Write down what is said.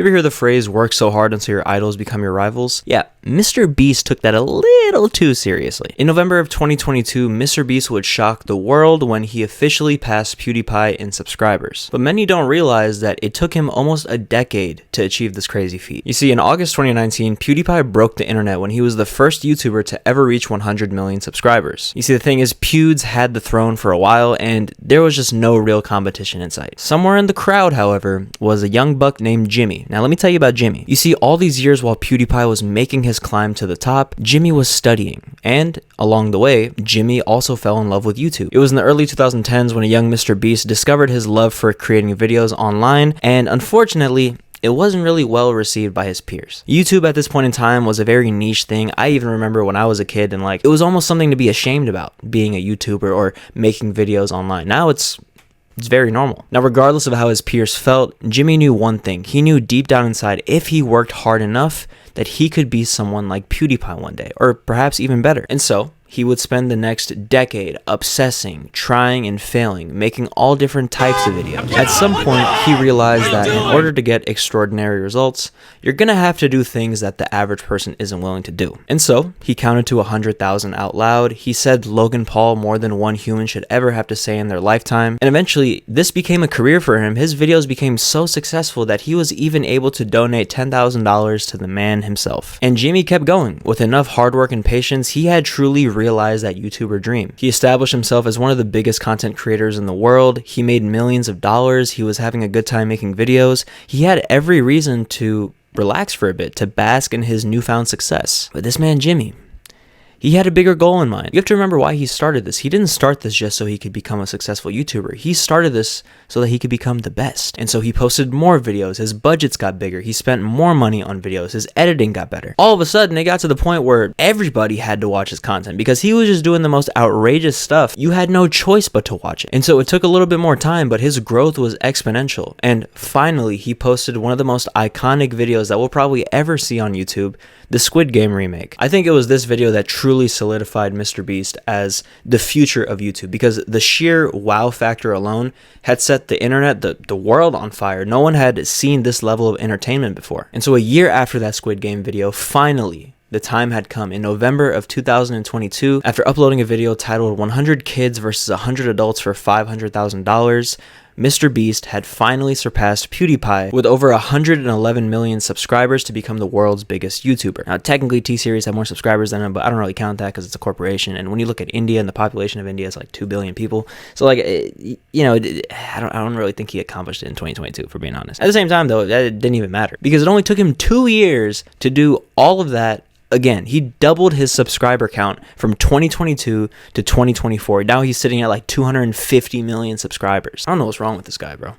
You ever hear the phrase, work so hard until your idols become your rivals? Yeah, MrBeast took that a little too seriously. In November of 2022, MrBeast would shock the world when he officially passed Pewdiepie in subscribers. But many don't realize that it took him almost a decade to achieve this crazy feat. You see, in August 2019, Pewdiepie broke the internet when he was the first YouTuber to ever reach 100 million subscribers. You see, the thing is, Pewds had the throne for a while, and there was just no real competition in sight. Somewhere in the crowd, however, was a young buck named Jimmy. Now, let me tell you about Jimmy. You see, all these years while PewDiePie was making his climb to the top, Jimmy was studying, and along the way, Jimmy also fell in love with YouTube. It was in the early 2010s when a young MrBeast discovered his love for creating videos online, and unfortunately, it wasn't really well received by his peers. YouTube at this point in time was a very niche thing. I even remember when I was a kid and it was almost something to be ashamed about, being a YouTuber or making videos online. Now it's very normal. Now, regardless of how his peers felt, Jimmy knew one thing. He knew deep down inside, if he worked hard enough, that he could be someone like PewDiePie one day, or perhaps even better. And so, he would spend the next decade obsessing, trying and failing, making all different types of videos. At some point, he realized that in order to get extraordinary results, you're gonna have to do things that the average person isn't willing to do. And so, he counted to 100,000 out loud. He said Logan Paul more than one human should ever have to say in their lifetime. And eventually, this became a career for him. His videos became so successful that he was even able to donate $10,000 to the man himself. And Jimmy kept going. With enough hard work and patience, he had truly realized that YouTuber dream. He established himself as one of the biggest content creators in the world. He made millions of dollars. He was having a good time making videos. He had every reason to relax for a bit, to bask in his newfound success. But this man, Jimmy, he had a bigger goal in mind. You have to remember why he started this. He didn't start this just so he could become a successful YouTuber. He started this so that he could become the best. And so he posted more videos. His budgets got bigger. He spent more money on videos. His editing got better. All of a sudden, it got to the point where everybody had to watch his content because he was just doing the most outrageous stuff. You had no choice but to watch it. And so it took a little bit more time, but his growth was exponential. And finally, he posted one of the most iconic videos that we'll probably ever see on YouTube, the Squid Game remake. I think it was this video that truly solidified MrBeast as the future of YouTube because the sheer wow factor alone had set the internet, the world on fire. No one had seen this level of entertainment before. And so a year after that Squid Game video, finally, the time had come. In November of 2022, after uploading a video titled 100 Kids versus 100 Adults for $500,000, MrBeast had finally surpassed PewDiePie with over 111 million subscribers to become the world's biggest YouTuber. Now, technically, T-Series have more subscribers than him, but I don't really count that because it's a corporation. And when you look at India, and the population of India is like 2 billion people, so I don't really think he accomplished it in 2022, for being honest. At the same time, though, that didn't even matter because it only took him 2 years to do all of that. Again, he doubled his subscriber count from 2022 to 2024. Now he's sitting at like 250 million subscribers. I don't know what's wrong with this guy, bro.